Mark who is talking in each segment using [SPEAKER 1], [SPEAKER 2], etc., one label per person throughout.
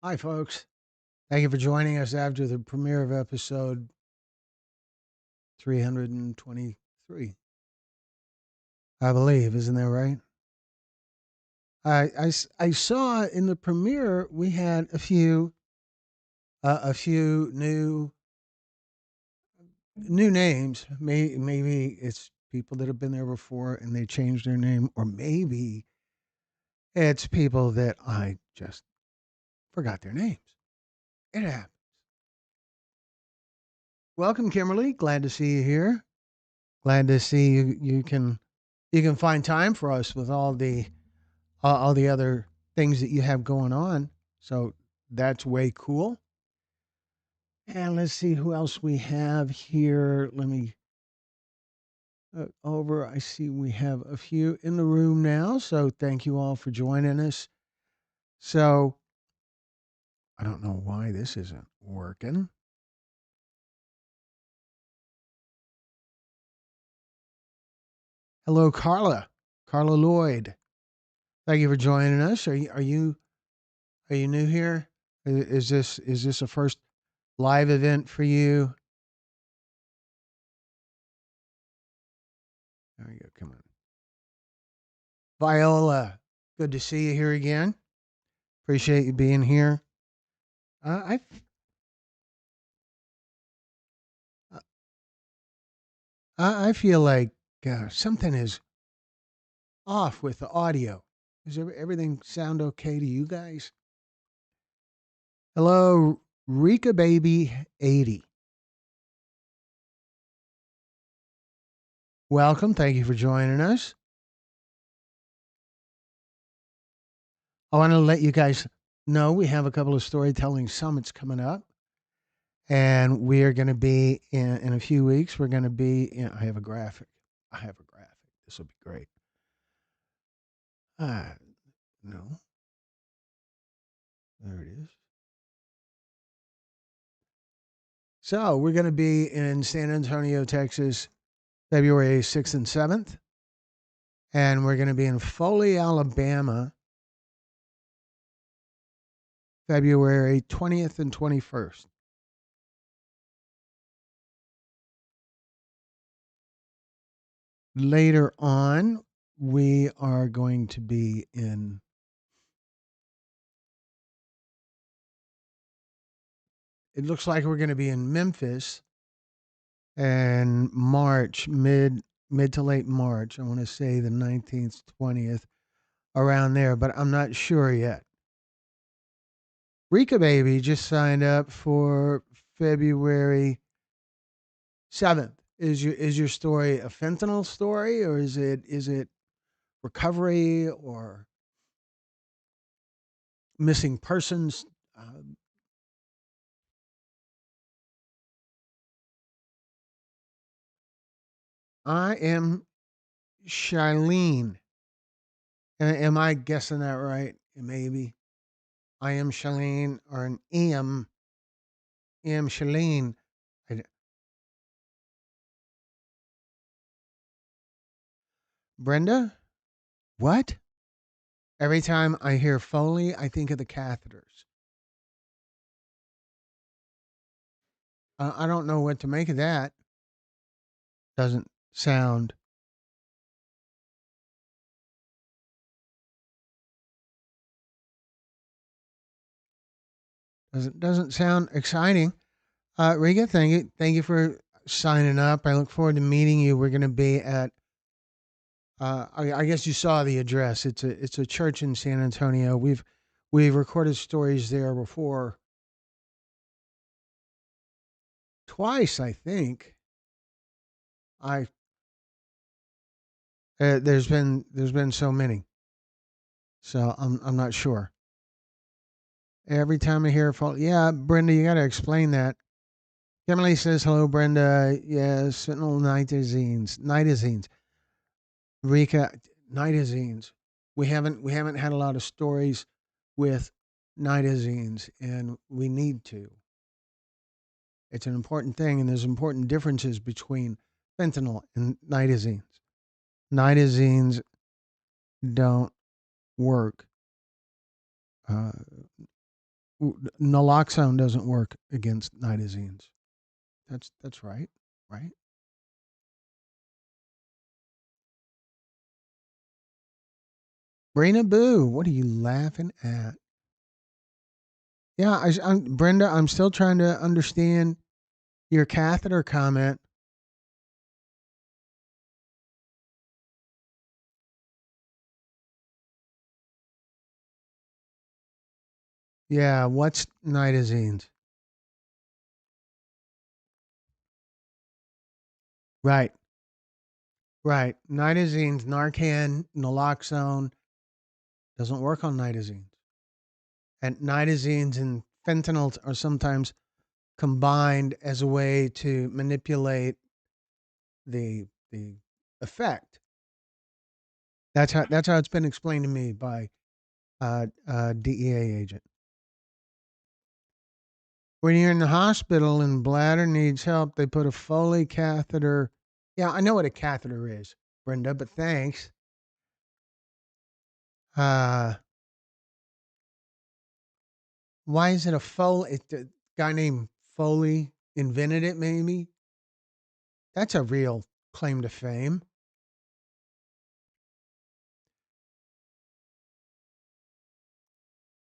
[SPEAKER 1] Hi, folks. Thank you for joining us after the premiere of episode 323, I believe. Isn't that right? I saw in the premiere we had a few new names. Maybe it's people that have been there before and they changed their name, or maybe it's people that I just forgot their names. It happens. Welcome, Kimberly. Glad to see you here. Glad to see you. You can find time for us with all the other things that you have going on. So that's way cool. And let's see who else we have here. Let me over. I see we have a few in the room now. So thank you all for joining us. So I don't know why this isn't working. Hello, Carla. Carla Lloyd. Thank you for joining us. Are you new here? Is this a first live event for you? There you go. Come on. Viola, good to see you here again. Appreciate you being here. Uh, I uh, I feel like something is off with the audio. Does everything sound okay to you guys? Hello, Rika Baby 80. Welcome. Thank you for joining us. I want to let you guys know we have a couple of storytelling summits coming up. And we are going to be in a few weeks. We're going to be in, I have a graphic. I have a graphic. This will be great. Uh, no, there it is. So we're going to be in San Antonio, Texas, February 6th and 7th. And we're going to be in Foley, Alabama, February 20th and 21st. Later on, we are going to be in, it looks like we're going to be in Memphis in March, mid to late March. I want to say the 19th, 20th, around there, but I'm not sure yet. Rika Baby just signed up for February 7th. Is your story a fentanyl story, or is it recovery or missing persons? Uh, I am Shailene. Am I guessing that right? Maybe I am Shailene or an am Shailene. I- Brenda? What? Every time I hear Foley, I think of the catheters. I don't know what to make of that. Doesn't sound doesn't sound exciting. Riga, thank you for signing up. I look forward to meeting you. We're going to be at. I guess you saw the address. It's a church in San Antonio. We've recorded stories there before, twice, I think. I there's been so many, so I'm not sure. Every time I hear phone, yeah, Brenda, you got to explain that. Emily says hello, Brenda. Yes, Sentinel nitazines, nitazines. Rika, nitazines. We haven't had a lot of stories with nitazines, and we need to. It's an important thing, and there's important differences between fentanyl and nitazines. Nitazines don't work. Uh, Naloxone doesn't work against nitazines. That's right, right? Brina Boo, what are you laughing at? Yeah, Brenda. I'm still trying to understand your catheter comment. Yeah, what's nitazines? Right, right. Nitazines, Narcan, naloxone doesn't work on nitazines, and nitazines and fentanyl are sometimes combined as a way to manipulate the effect. That's how it's been explained to me by DEA agent. When you're in the hospital and bladder needs help, they put a Foley catheter. Yeah, I know what a catheter is, Brenda, but thanks. Uh, why is it a Foley? A guy named Foley invented it, maybe? That's a real claim to fame.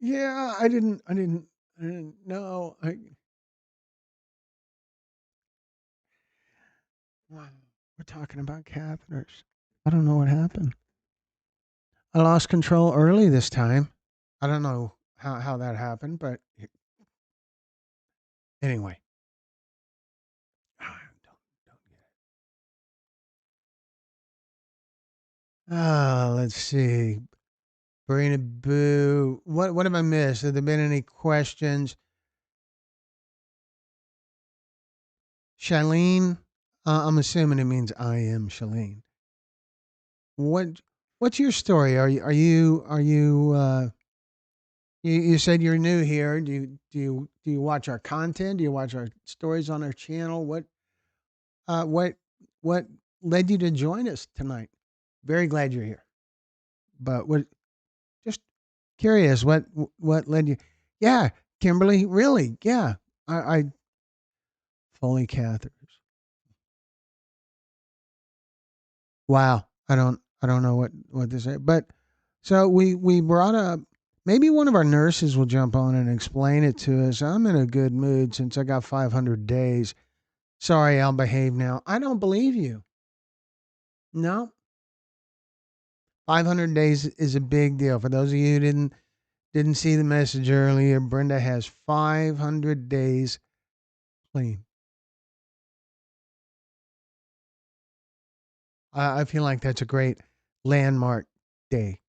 [SPEAKER 1] Yeah, I didn't know. Wow, we're talking about catheters. I don't know what happened. I lost control early this time. I don't know how that happened, but anyway. Don't let's see. Marina Boo. What have I missed? Have there been any questions? Shalene? I'm assuming it means I am Shalene. What what's your story? You said you're new here. Do you watch our content? Do you watch our stories on our channel? What what led you to join us tonight? Very glad you're here. But what just curious, what led you? Yeah, Kimberly, really? Yeah, I Foley catheters. Wow, I don't know what to say. But so we brought up maybe one of our nurses will jump on and explain it to us. I'm in a good mood since I got 500 days. Sorry, I'll behave now. I don't believe you. No, 500 days is a big deal. For those of you who didn't see the message earlier, Brenda has 500 days clean. I feel like that's a great landmark day.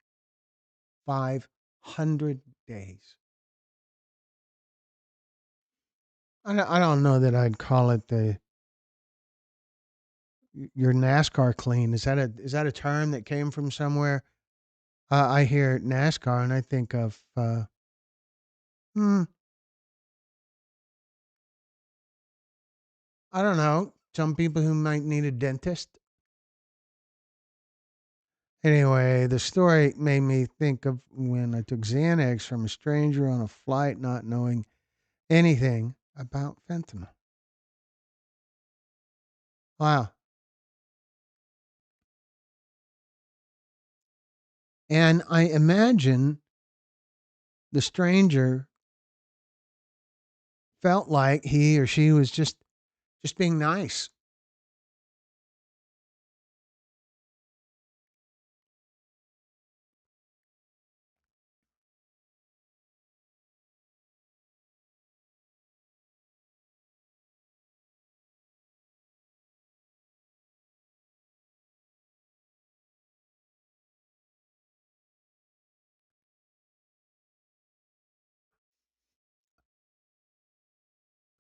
[SPEAKER 1] 500 days. I don't know that I'd call it the your NASCAR clean. Is that a term that came from somewhere? I hear NASCAR and I think of hmm, I don't know, some people who might need a dentist. Anyway, the story made me think of when I took Xanax from a stranger on a flight, not knowing anything about fentanyl. Wow. And I imagine the stranger felt like he or she was just being nice.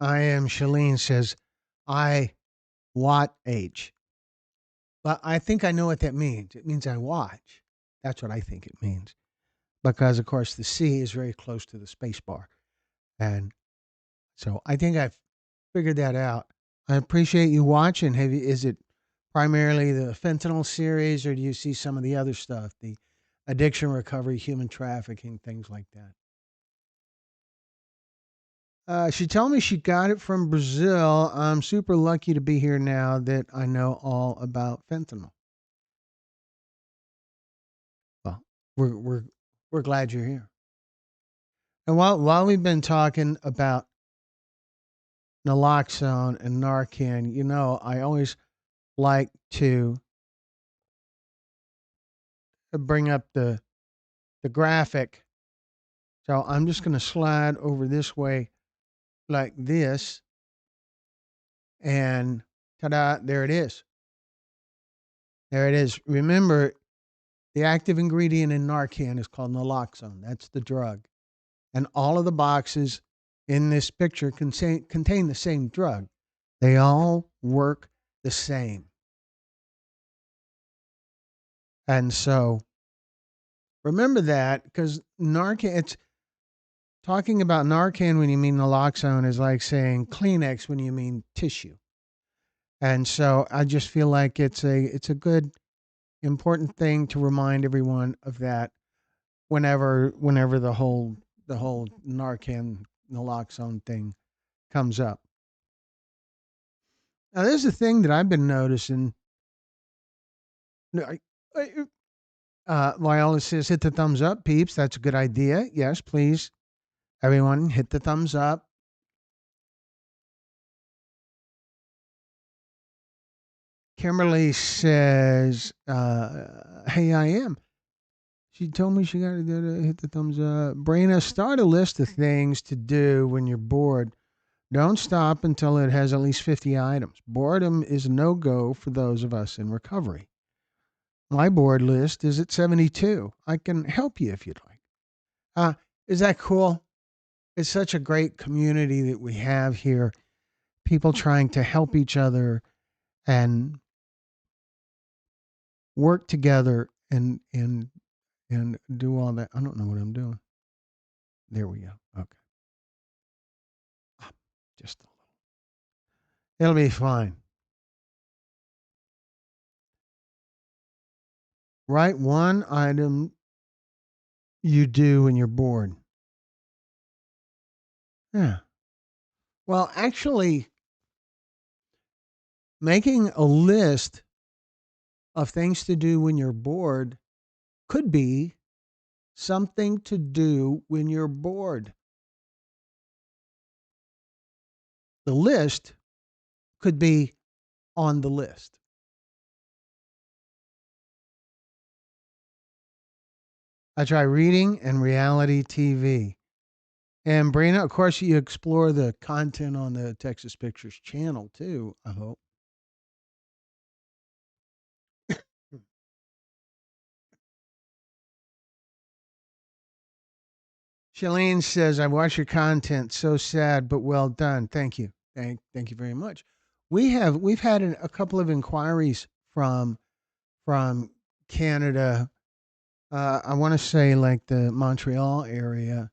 [SPEAKER 1] I am Shalene says, I Watt H. But I think I know what that means. It means I watch. That's what I think it means. Because of course the C is very close to the space bar. And so I think I've figured that out. I appreciate you watching. Is it primarily the fentanyl series or do you see some of the other stuff? The addiction recovery, human trafficking, things like that. She told me she got it from Brazil. I'm super lucky to be here now that I know all about fentanyl. Well, we're we're we're glad you're here. And while we've been talking about naloxone and Narcan, I always like to bring up the graphic. So I'm just going to slide over this way like this, and ta-da! There it is. There it is. Remember, the active ingredient in Narcan is called naloxone. That's the drug. And all of the boxes in this picture contain the same drug. They all work the same. And so remember that, because Narcan, it's talking about Narcan when you mean naloxone is like saying Kleenex when you mean tissue. And so I just feel like it's a good important thing to remind everyone of that whenever the whole Narcan naloxone thing comes up. Now, there's a thing that I've been noticing. Viola says, hit the thumbs up, peeps. That's a good idea. Yes, please. Everyone, hit the thumbs up. Kimberly says, hey, I am. She told me she got to hit the thumbs up. Brina, start a list of things to do when you're bored. Don't stop until it has at least 50 items. Boredom is a no go for those of us in recovery. My board list is at 72. I can help you if you'd like. Is that cool? It's such a great community that we have here. People trying to help each other and work together and do all that. I don't know what I'm doing. There we go. Okay. Just a little. It'll be fine. Write one item you do when you're bored. Yeah. Well, actually, making a list of things to do when you're bored could be something to do when you're bored. The list could be on the list. I try reading and reality TV. And Brina, of course, you explore the content on the Texas Pictures channel too, I hope. Shalene says, I watch your content. So sad, but well done. Thank you. Thank you very much. We've had a couple of inquiries from Canada. I want to say like the Montreal area,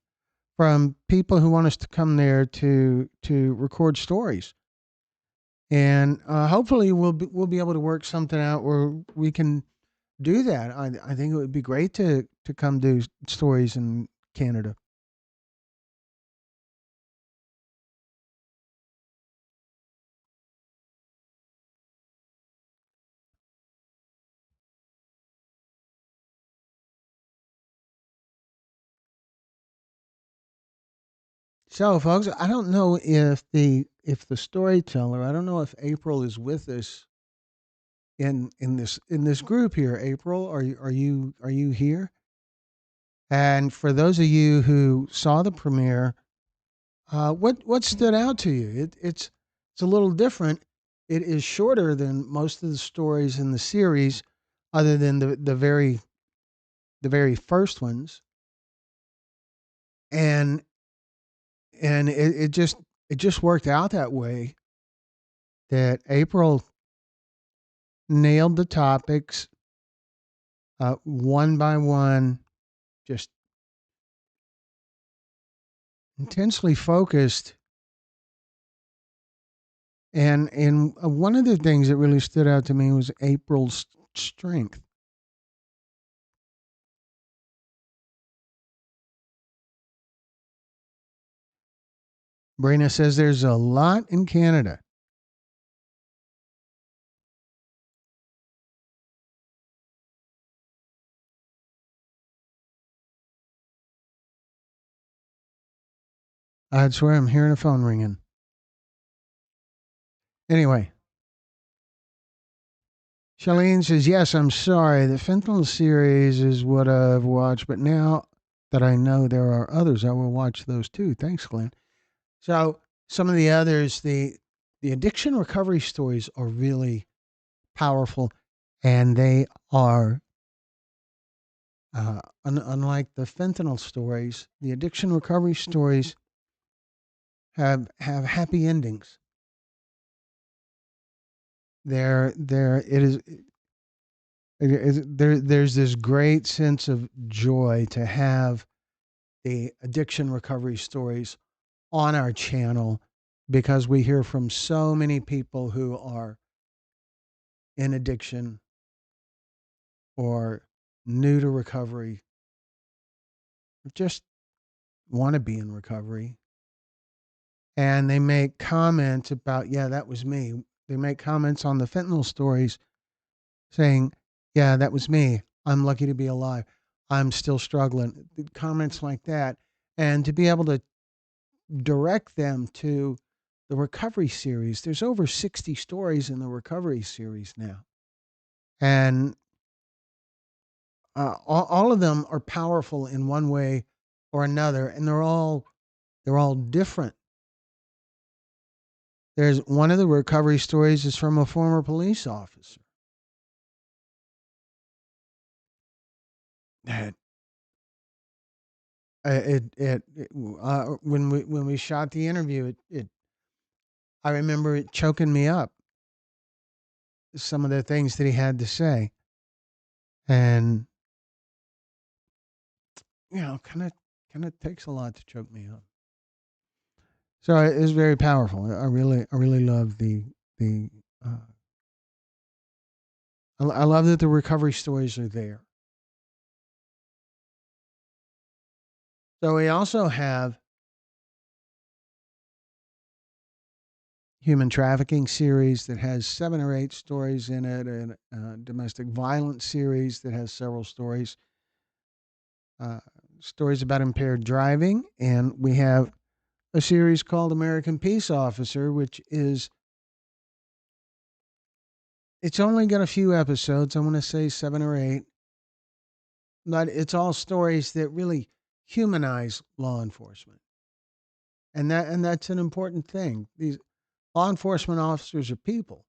[SPEAKER 1] from people who want us to come there to record stories, and hopefully we'll be able to work something out where we can do that. I think it would be great to come do stories in Canada. So, folks, I don't know if the storyteller. I don't know if April is with us in this group here. April, are you here? And for those of you who saw the premiere, what stood out to you? It's a little different. It is shorter than most of the stories in the series, other than the very first ones, and it just worked out that way that April nailed the topics one by one, just intensely focused. And one of the things that really stood out to me was April's strength. Brina says there's a lot in Canada. I'd swear I'm hearing a phone ringing. Anyway, Charlene says, yes, I'm sorry. The Fentanyl series is what I've watched, but now that I know there are others, I will watch those too. Thanks, Glenn. So some of the others, the addiction recovery stories are really powerful, and they are unlike the fentanyl stories. The addiction recovery stories have happy endings. There it is. There's this great sense of joy to have the addiction recovery stories on our channel because we hear from so many people who are in addiction or new to recovery, just want to be in recovery. And they make comments about, yeah, that was me. They make comments on the fentanyl stories saying, yeah, that was me. I'm lucky to be alive. I'm still struggling. Comments like that. And to be able to direct them to the recovery series, there's over 60 stories in the recovery series now. And all of them are powerful in one way or another. And they're all different. There's one of the recovery stories is from a former police officer that when we shot the interview, it I remember it choking me up. Some of the things that he had to say, and kind of takes a lot to choke me up. So it is very powerful. I really love the. Uh, I love that the recovery stories are there. So we also have human trafficking series that has 7 or 8 stories in it, and domestic violence series that has several stories. Uh, Stories about impaired driving, and we have a series called American Peace Officer, which is it's only got a few episodes. I want to say 7 or 8, but it's all stories that really humanize law enforcement, and that's an important thing. These law enforcement officers are people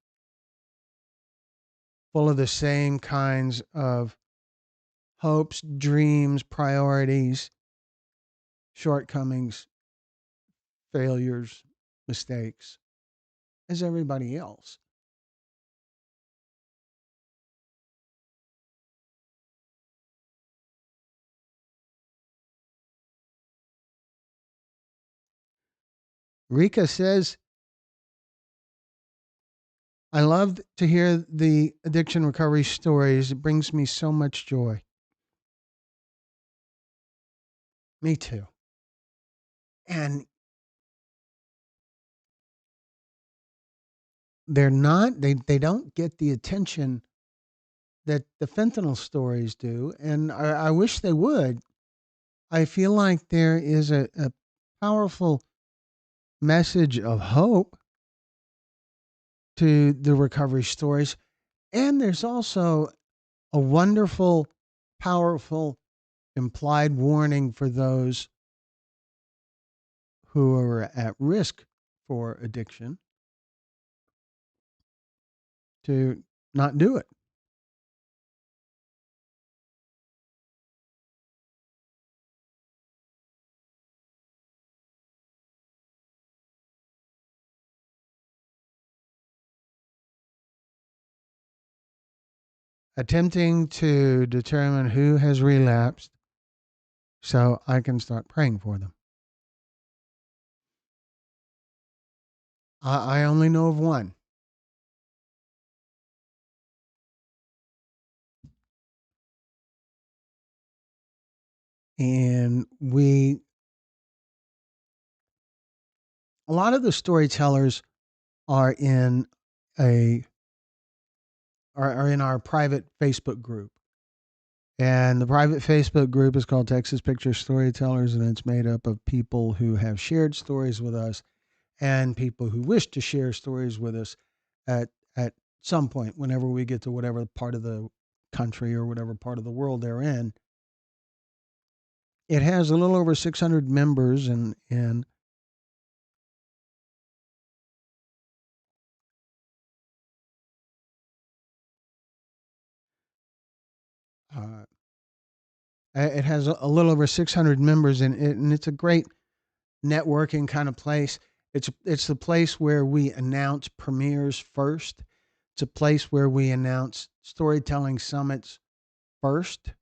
[SPEAKER 1] full of the same kinds of hopes, dreams, priorities, shortcomings, failures, mistakes as everybody else. Rika says, I love to hear the addiction recovery stories. It brings me so much joy. Me too. And they don't get the attention that the fentanyl stories do. And I wish they would. I feel like there is a powerful message of hope to the recovery stories. And there's also a wonderful, powerful implied warning for those who are at risk for addiction to not do it. Attempting to determine who has relapsed so I can start praying for them. I only know of one. And a lot of the storytellers are in a are in our private Facebook group. And the private Facebook group is called Texas Picture Storytellers, and it's made up of people who have shared stories with us and people who wish to share stories with us at some point whenever we get to whatever part of the country or whatever part of the world they're in. It has a little over 600 members, and uh, it has a little over 600 members, and it's a great networking kind of place. It's the place where we announce premieres first. It's a place where we announce storytelling summits first.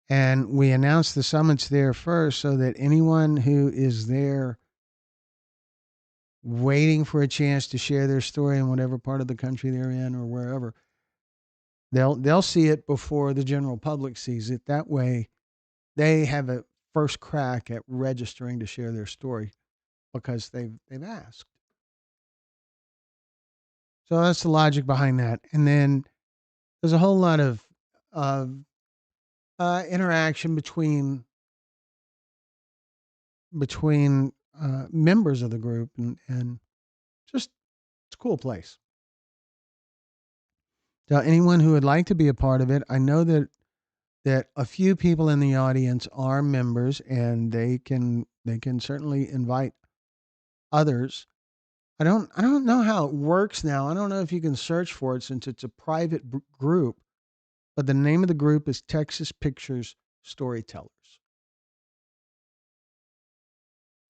[SPEAKER 1] And we announce the summits there first so that anyone who is there waiting for a chance to share their story in whatever part of the country they're in or wherever, they'll see it before the general public sees it. That way they have a first crack at registering to share their story because they've asked. So that's the logic behind that. And then there's a whole lot of interaction between members of the group, and just it's a cool place. So anyone who would like to be a part of it, I know that a few people in the audience are members, and they can certainly invite others. I don't know how it works now. I don't know if you can search for it since it's a private group, but the name of the group is Texas Pictures Storytellers.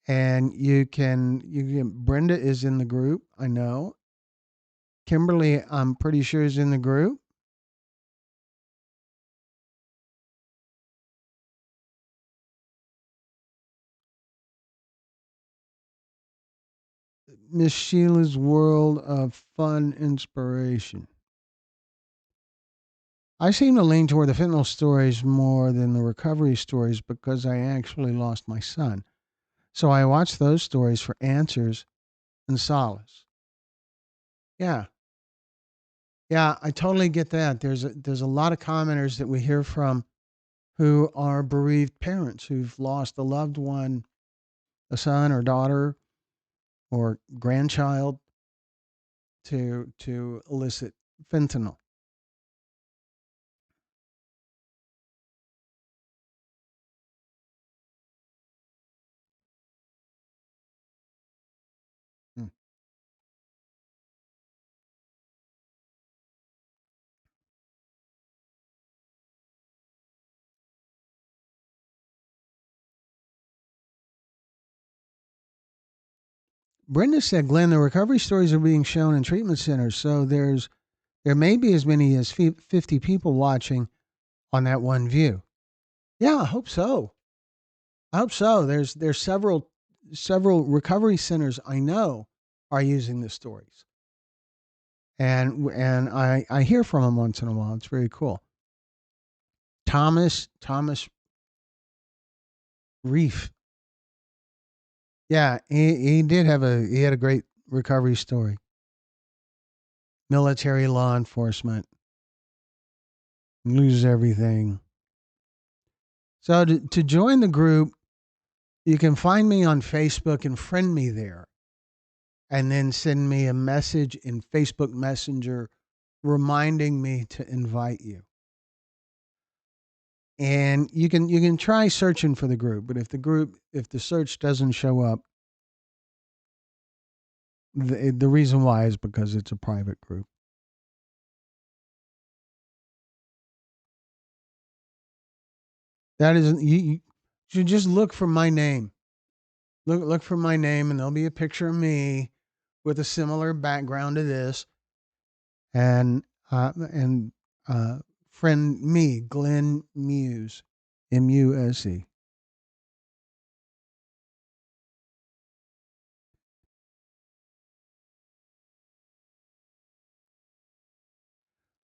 [SPEAKER 1] And you can Brenda is in the group, I know. Kimberly, I'm pretty sure, is in the group. Miss Sheila's World of Fun Inspiration. I seem to lean toward the fentanyl stories more than the recovery stories because I actually lost my son. So I watch those stories for answers and solace. Yeah. Yeah, I totally get that. There's a lot of commenters that we hear from who are bereaved parents who've lost a loved one, a son or daughter or grandchild to illicit fentanyl. Mm. Brenda said, Glenn, the recovery stories are being shown in treatment centers, so there may be as many as 50 people watching on that one view. Yeah, I hope so. I hope so. There's several recovery centers I know are using the stories, and I hear from them once in a while. It's very cool. Thomas Reef. Yeah, he had a great recovery story. Military law enforcement loses everything. So to join the group, you can find me on Facebook and friend me there, and then send me a message in Facebook Messenger reminding me to invite you. And you can try searching for the group, but if the search doesn't show up, the reason why is because it's a private group. That isn't you should just look for my name. Look for my name, and there'll be a picture of me with a similar background to this, and friend me, Glenn Muse, Muse.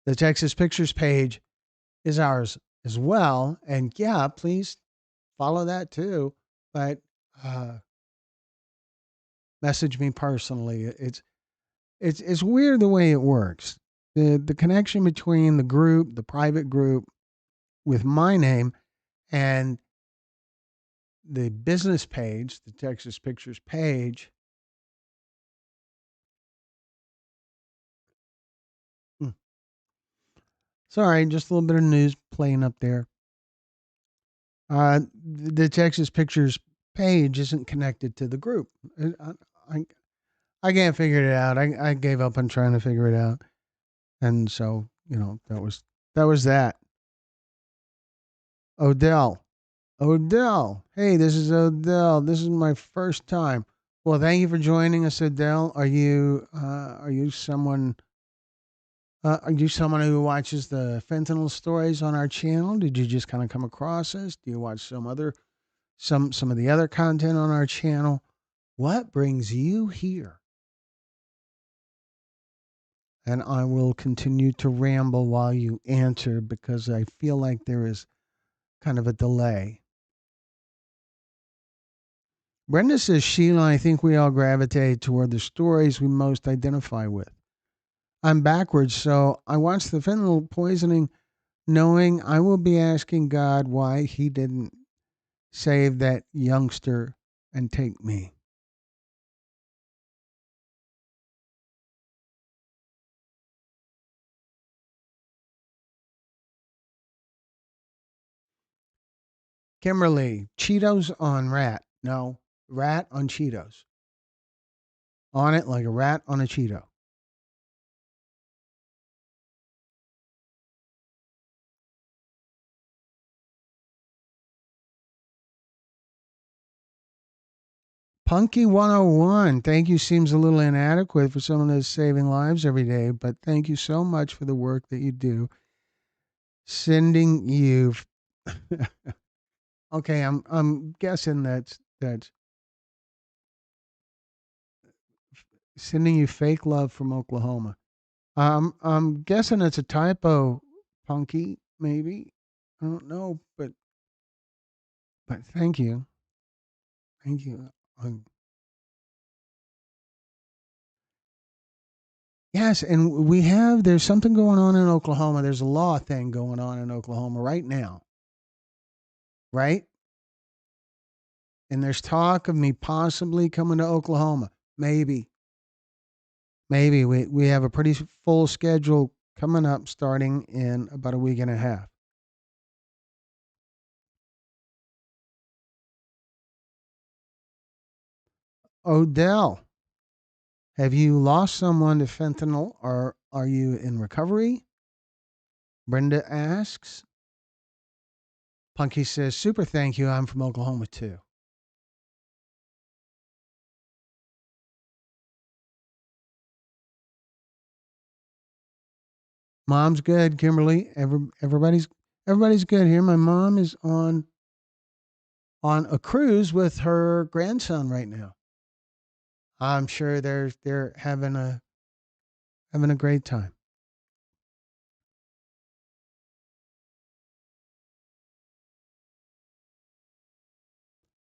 [SPEAKER 1] The Texas Pictures page is ours as well, and yeah, please follow that too. But uh, message me personally. It's weird the way it works. The connection between the group, the private group with my name, and the business page, the Texas Pictures page. Hmm, Sorry, just a little bit of news playing up there. The Texas Pictures page isn't connected to the group. I, I can't figure it out. I gave up on trying to figure it out, and so that was that. Odell, Odell. Hey, this is Odell. This is my first time. Well, thank you for joining us, Odell. Are you someone who watches the fentanyl stories on our channel? Did you just kind of come across us? Do you watch some of the other content on our channel? What brings you here? And I will continue to ramble while you answer because I feel like there is kind of a delay. Brenda says, Sheila, I think we all gravitate toward the stories we most identify with. I'm backwards, so I watched the fentanyl poisoning knowing I will be asking God why he didn't save that youngster and take me. Kimberly, Cheetos on rat. No, rat on Cheetos. On it like a rat on a Cheeto. Punky 101, thank you seems a little inadequate for someone that's saving lives every day, but thank you so much for the work that you do. Sending you Okay, I'm guessing that's sending you fake love from Oklahoma. I'm guessing it's a typo, Punky, maybe. I don't know, but thank you. Thank you. Um, yes, and there's something going on in Oklahoma. There's a law thing going on in Oklahoma right now, right? And there's talk of me possibly coming to Oklahoma. Maybe. Maybe we have a pretty full schedule coming up starting in about a week and a half. Odell, have you lost someone to fentanyl or are you in recovery? Brenda asks. Punky says, super thank you. I'm from Oklahoma too. Mom's good, Kimberly. Everybody's good here. My mom is on a cruise with her grandson right now. I'm sure they're having a great time.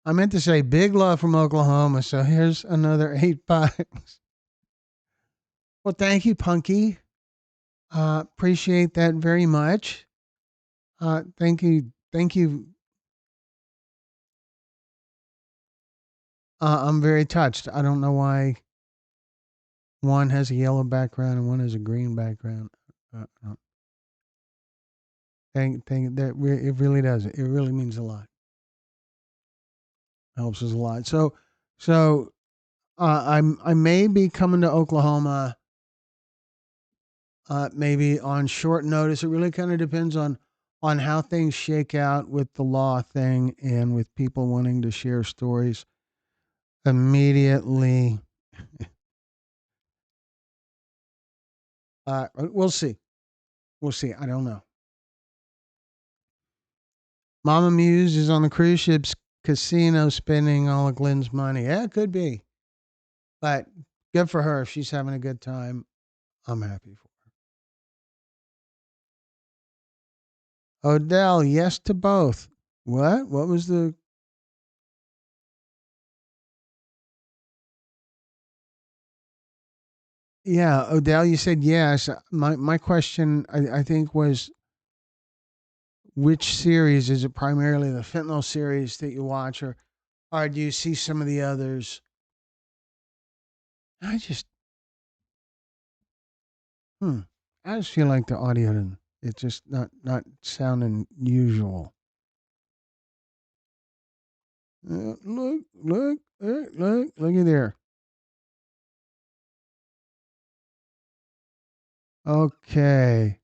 [SPEAKER 1] I meant to say big love from Oklahoma. So here's another 8 bucks. Well, thank you, Punky. Appreciate that very much. Thank you. Thank you. I'm very touched. I don't know why one has a yellow background and one has a green background. Uh, thank that it really does. It really means a lot. Helps us a lot. I may be coming to Oklahoma. Maybe on short notice. It really kind of depends on how things shake out with the law thing and with people wanting to share stories immediately. We'll see. We'll see. I don't know. Mama Muse is on the cruise ship's casino spending all of Glenn's money. Yeah, it could be. But good for her. If she's having a good time, I'm happy for her. Odell, yes to both. What? What was the Yeah, Odell, you said yes. My question, I think, was which series is it? Primarily the Fentanyl series that you watch, or do you see some of the others? I just, hmm, I just feel like the audio, it's just not sounding usual. Look at there. Okay,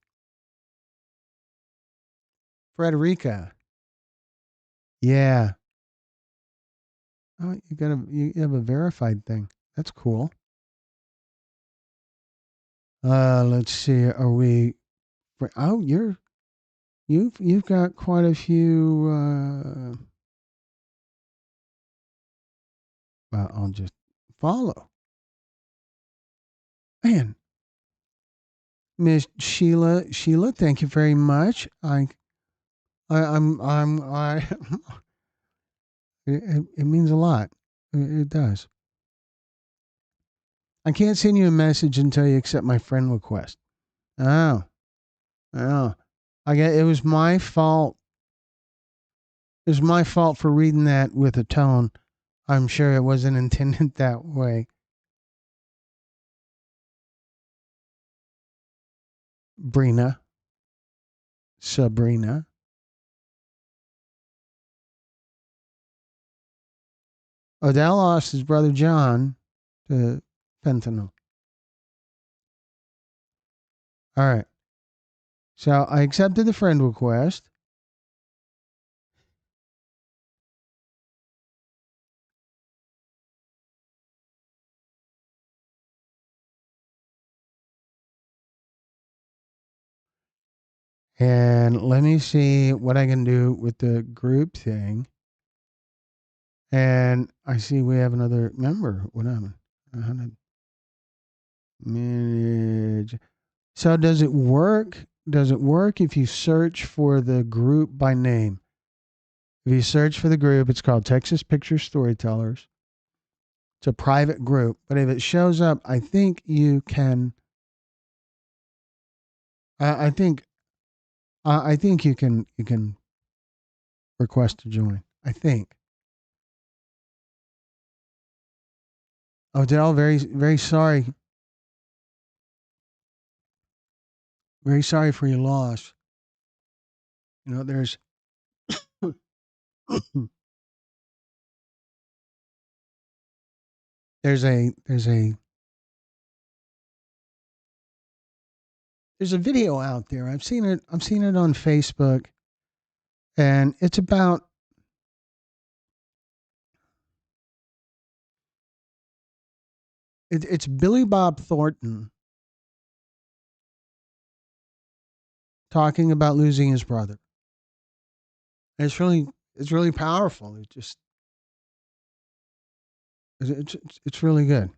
[SPEAKER 1] Frederica. Yeah. Oh, you have a verified thing. That's cool. Let's see. Are we? Oh, you've got quite a few. Well, I'll just follow. Man, Miss Sheila, thank you very much. I. It means a lot. It does. I can't send you a message until you accept my friend request. Oh, oh. I get. It was my fault. It was my fault for reading that with a tone. I'm sure it wasn't intended that way. Brina, Sabrina. Odell lost his brother John to fentanyl. All right. So I accepted the friend request. And let me see what I can do with the group thing. And I see we have another member. What happened? 100 manage. So does it work? Does it work if you search for the group by name? If you search for the group, it's called Texas Picture Storytellers. It's a private group, but if it shows up, I think you can. I think. I think you can request to join. I think. Odell, very sorry, very sorry for your loss. You know, there's a there's a video out there. I've seen it. I've seen it on Facebook, and it's about it's Billy Bob Thornton talking about losing his brother. And it's really powerful. It just it's really good.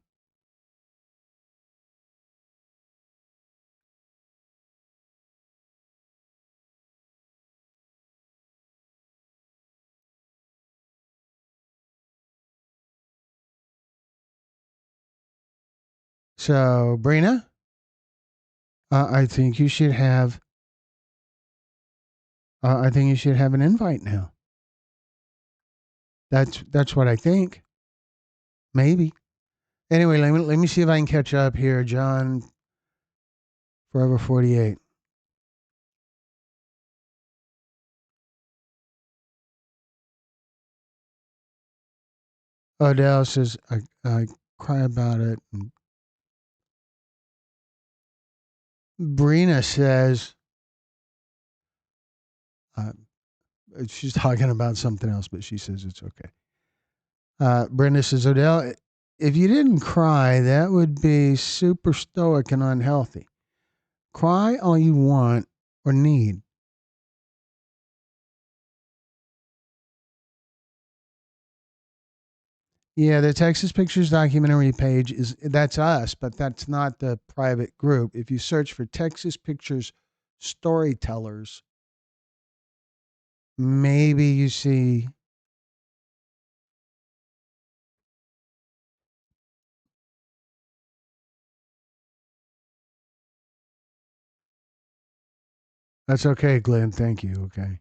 [SPEAKER 1] So, Brina, I think you should have. I think you should have an invite now. That's what I think. Maybe. Anyway, let me see if I can catch up here, John. Forever 48. Odell says I cry about it. And Brina says uh, she's talking about something else, but she says it's okay. Brenda says, Odell, if you didn't cry, that would be super stoic and unhealthy. Cry all you want or need. Yeah, the Texas Pictures documentary page that's us, but that's not the private group. If you search for Texas Pictures storytellers, maybe you see. That's okay, Glenn. Thank you. Okay.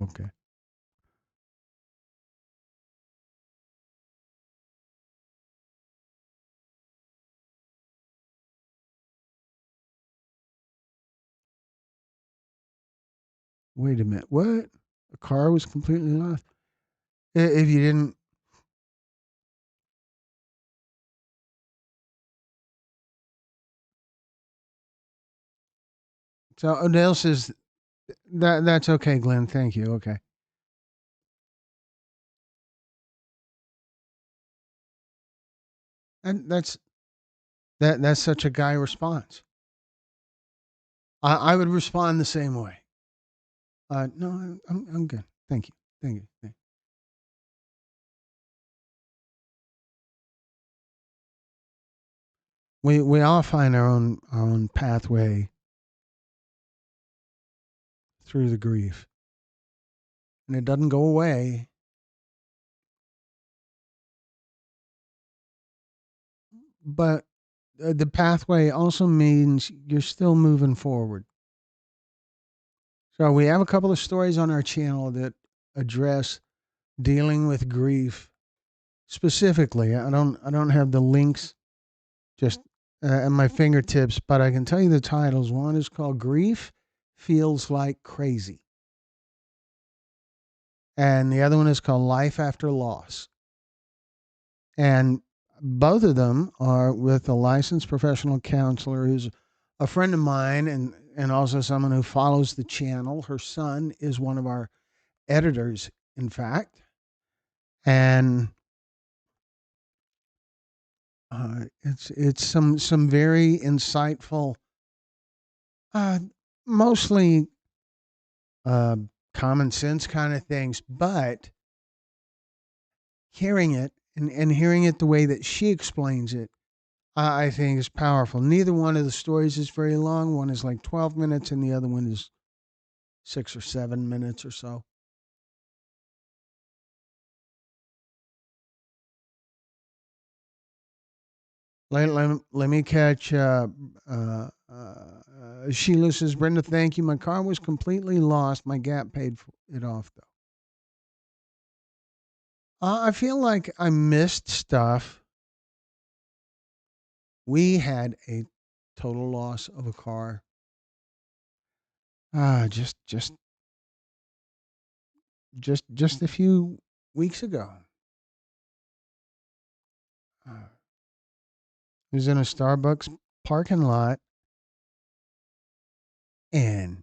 [SPEAKER 1] Okay. Wait a minute. What? The car was completely lost. If you didn't, so Odell says that's okay, Glenn. Thank you. Okay. And that's such a guy response. I would respond the same way. No, I'm good. Thank you. Thank you. Thank you. We all find our own pathway through the grief, and it doesn't go away. But the pathway also means you're still moving forward. So we have a couple of stories on our channel that address dealing with grief specifically. I don't have the links just at my fingertips, but I can tell you the titles. One is called "Grief Feels Like Crazy," and the other one is called "Life After Loss." And both of them are with a licensed professional counselor who's a friend of mine and also someone who follows the channel. Her son is one of our editors, in fact. And it's some very insightful, uh, mostly uh, common sense kind of things, but hearing it and hearing it the way that she explains it, I think is powerful. Neither one of the stories is very long. One is like 12 minutes, and the other one is 6 or 7 minutes or so. Let me catch. Sheila says, Brenda, thank you. My car was completely lost. My Gap paid it off, though. I feel like I missed stuff. We had a total loss of a car. Just a few weeks ago. It was in a Starbucks parking lot and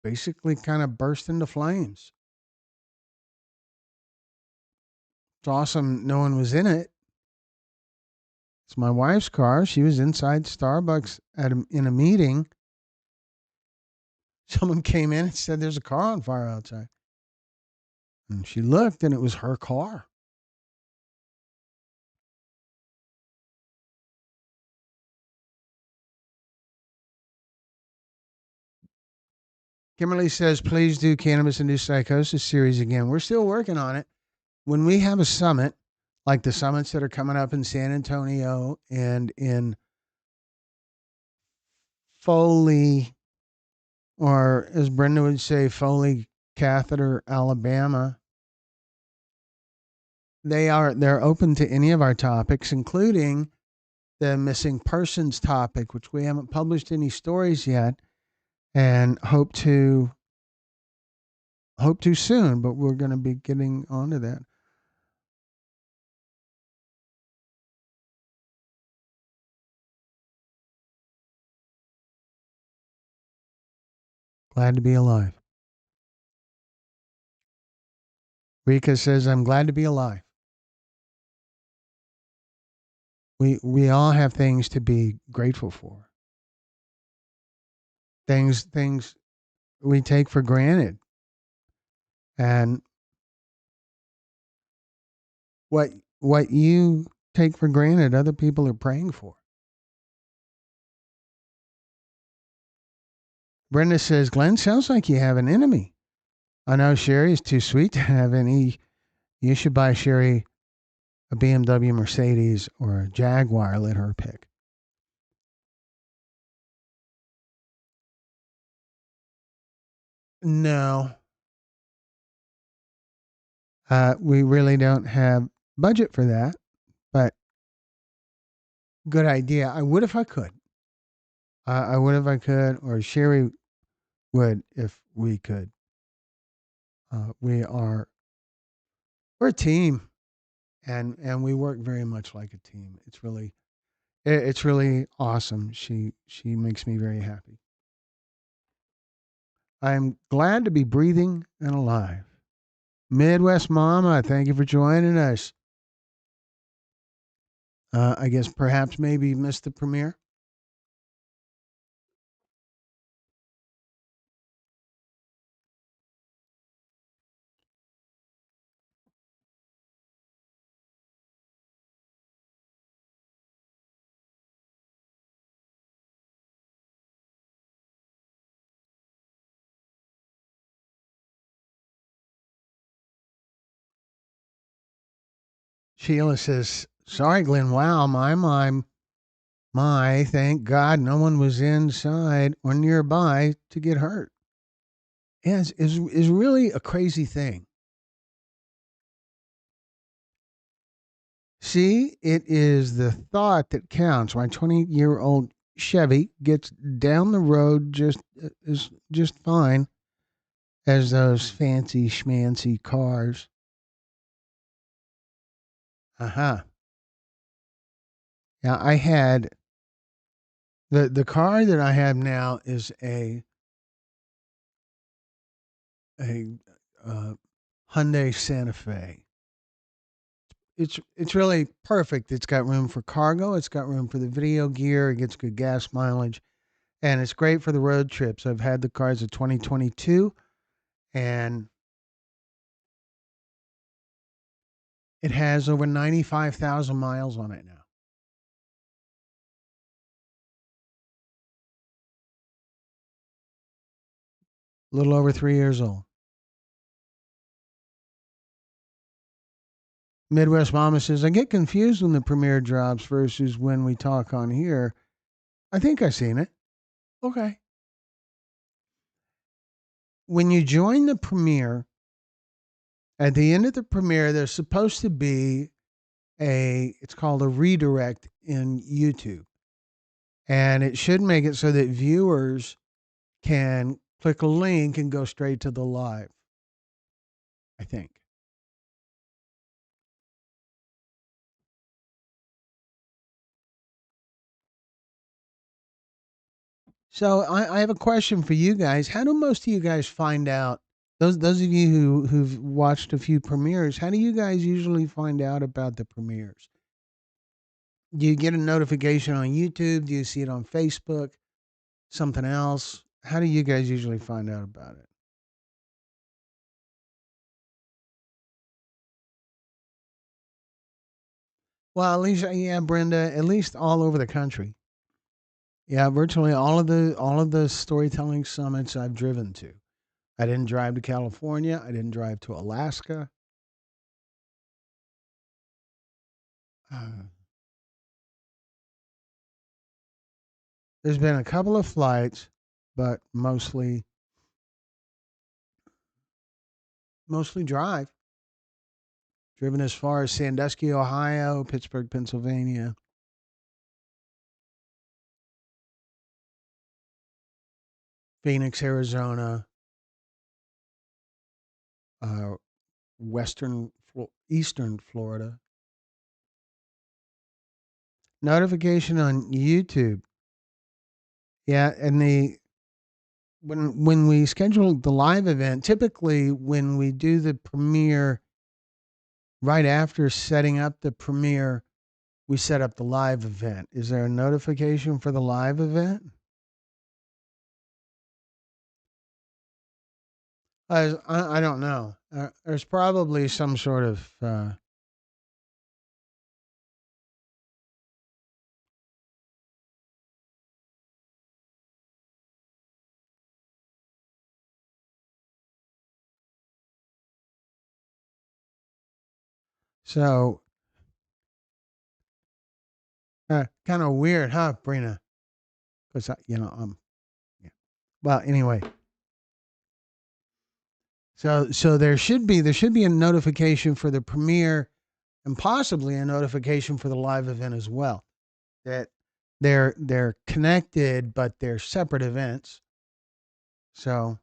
[SPEAKER 1] basically kind of burst into flames. It's awesome no one was in it. It's my wife's car. She was inside Starbucks in a meeting. Someone came in and said, "There's a car on fire outside." And she looked and it was her car. Kimberly says, please do Cannabis Induced Psychosis series again. We're still working on it. When we have a summit, like the summits that are coming up in San Antonio and in Foley, or as Brenda would say, Foley Catheter, Alabama, they're open to any of our topics, including the missing persons topic, which we haven't published any stories yet, and hope to soon. But we're going to be getting onto that. Glad to be alive. Rika says, I'm glad to be alive. We all have things to be grateful for. Things we take for granted. And what what you take for granted, other people are praying for. Brenda says, Glenn, sounds like you have an enemy. I know Sherry's too sweet to have any. You should buy Sherry a BMW, Mercedes, or a Jaguar. Let her pick. No, we really don't have budget for that, but good idea. I would if I could. I would if I could, or Sherry would if we could. We're a team, and we work very much like a team. It's really awesome. She makes me very happy. I'm glad to be breathing and alive. Midwest Mama, thank you for joining us. I guess perhaps maybe you missed the premiere. Sheila says, "Sorry, Glenn. Wow, my. Thank God no one was inside or nearby to get hurt." Yeah, is really a crazy thing. See, it is the thought that counts. My 20-year-old Chevy gets down the road is just fine as those fancy schmancy cars. Uh-huh. Now I had the car that I have now is a uh, Hyundai Santa Fe. It's really perfect. It's got room for cargo. It's got room for the video gear. It gets good gas mileage, and it's great for the road trips. I've had the car as a 2022, and it has over 95,000 miles on it now. A little over 3 years old. Midwest Mama says, I get confused when the premiere drops versus when we talk on here. I think I've seen it. Okay. When you join the premiere, at the end of the premiere, there's supposed to be it's called a redirect in YouTube. And it should make it so that viewers can click a link and go straight to the live, I think. So I have a question for you guys. How do most of you guys find out? Those of you who've watched a few premieres, how do you guys usually find out about the premieres? Do you get a notification on YouTube? Do you see it on Facebook? Something else? How do you guys usually find out about it? Well, at least yeah, Brenda, at least all over the country. Yeah, virtually all of the storytelling summits I've driven to. I didn't drive to California. I didn't drive to Alaska. Uh, there's been a couple of flights, but mostly drive. Driven as far as Sandusky, Ohio, Pittsburgh, Pennsylvania, Phoenix, Arizona, uh, Eastern Florida. Notification on YouTube. Yeah, and the when we schedule the live event, typically when we do the premiere right after setting up the premiere, we set up the live event. Is there a notification for the live event? I don't know. There's probably some sort of so kind of weird, huh, Brina? Because yeah. Well, anyway, So there should be a notification for the premiere and possibly a notification for the live event as well. That they're connected, but they're separate events. So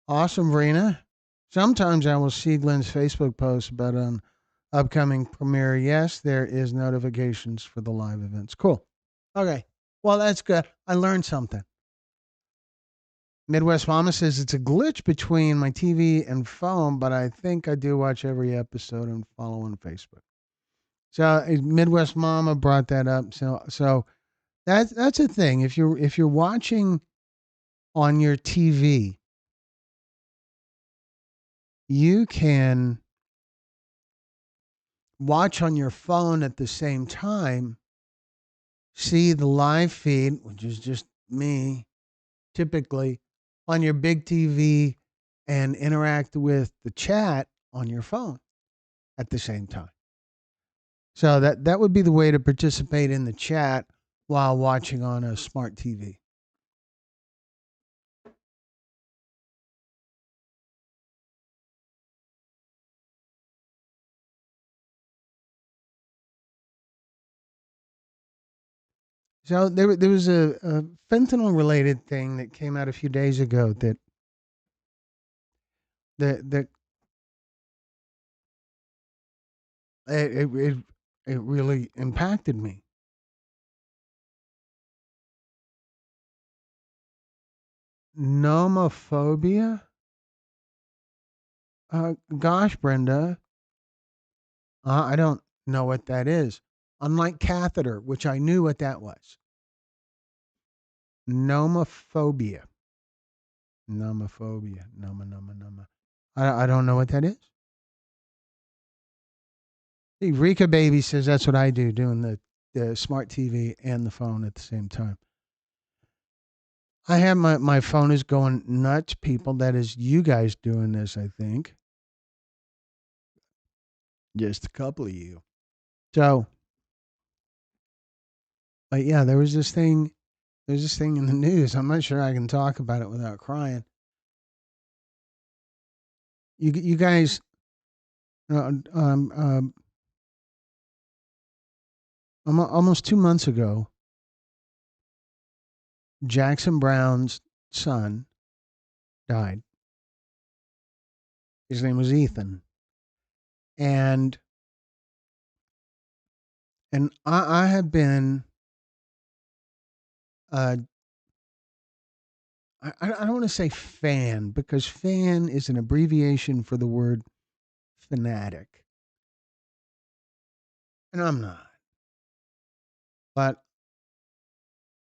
[SPEAKER 1] awesome, Verena. Sometimes I will see Glenn's Facebook post about an upcoming premiere. Yes, there is notifications for the live events. Cool. Okay. Well, that's good. I learned something. Midwest Mama says it's a glitch between my TV and phone, but I think I do watch every episode and follow on Facebook. So Midwest Mama brought that up. So that's a thing. If you're watching on your TV, you can watch on your phone at the same time, see the live feed, which is just me typically on your big TV, and interact with the chat on your phone at the same time. So that would be the way to participate in the chat while watching on a smart TV. So there was a fentanyl related thing that came out a few days ago that it really impacted me. Nomophobia. Gosh, Brenda, I don't know what that is. Unlike catheter, which I knew what that was. Nomophobia. Nomophobia. Noma. I don't know what that is. See, Rika Baby says that's what I do, doing the smart TV and the phone at the same time. I have my phone is going nuts, people. That is you guys doing this, I think. Just a couple of you. So, but yeah, there's this thing in the news. I'm not sure I can talk about it without crying. You guys, uh, um, um, almost 2 months ago, Jackson Brown's son died. His name was Ethan, and I have been uh, I don't want to say fan because fan is an abbreviation for the word fanatic, and I'm not. But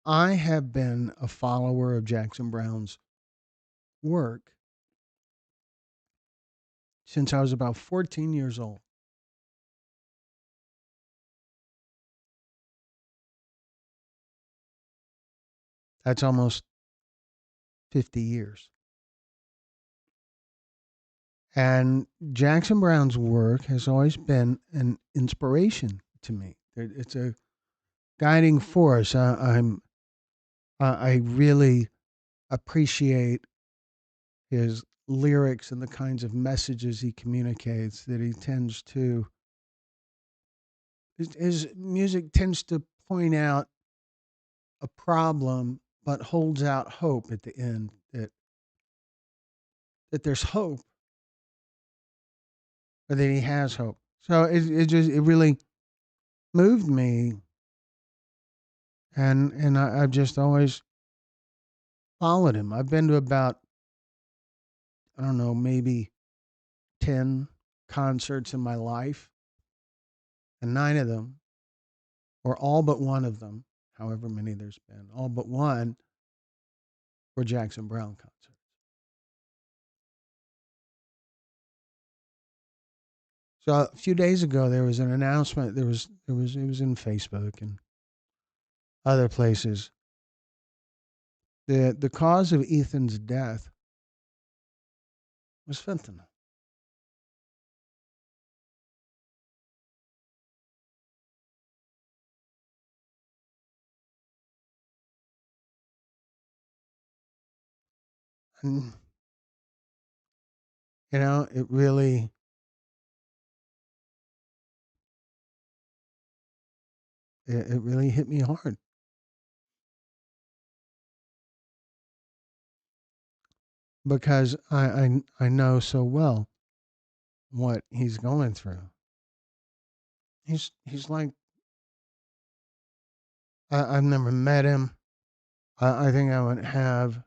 [SPEAKER 1] I have been a follower of Jackson Brown's work since I was about 14 years old. That's almost 50 years. And Jackson Brown's work has always been an inspiration to me. It's a guiding force. I really appreciate his lyrics and the kinds of messages he communicates. That he tends to his music tends to point out a problem, but holds out hope at the end. That there's hope, or that he has hope. So it really moved me, and I've just always followed him. I've been to about, I don't know, maybe 10 concerts in my life, and nine of them, or all but one of them, however many there's been, all but one were Jackson Brown concerts. So a few days ago, there was an announcement. It was in Facebook and other places. The cause of Ethan's death was fentanyl. And, it really, it really hit me hard because I know so well what he's going through. He's like, I've never met him. I think I would have.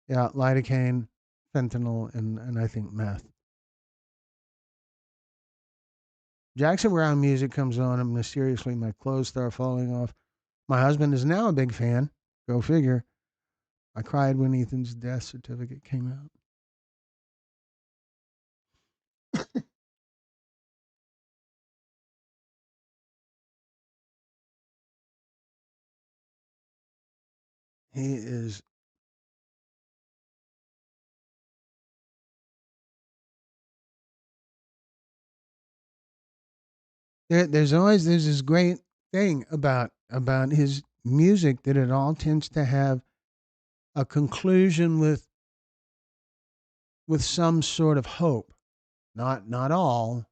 [SPEAKER 1] Yeah, lidocaine, fentanyl, and I think meth. Jackson Brown music comes on, and mysteriously my clothes start falling off. My husband is now a big fan. Go figure. I cried when Ethan's death certificate came out. He is. There's this great thing about his music that it all tends to have a conclusion with some sort of hope. Not all.